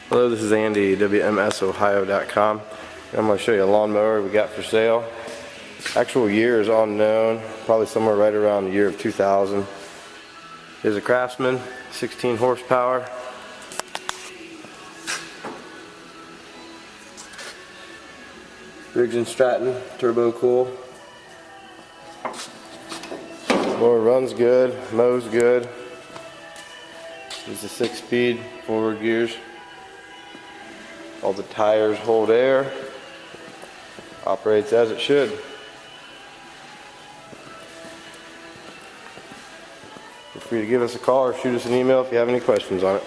Hello, this is Andy, WMSOhio.com. I'm going to show you a lawnmower we got for sale. Actual year is unknown, probably somewhere right around the year of 2000. Here's a Craftsman, 16 horsepower. Briggs & Stratton, turbo cool. Mower runs good, mows good. This is a 6-speed, forward gears. All the tires hold air. Operates as it should. Feel free to give us a call or shoot us an email if you have any questions on it.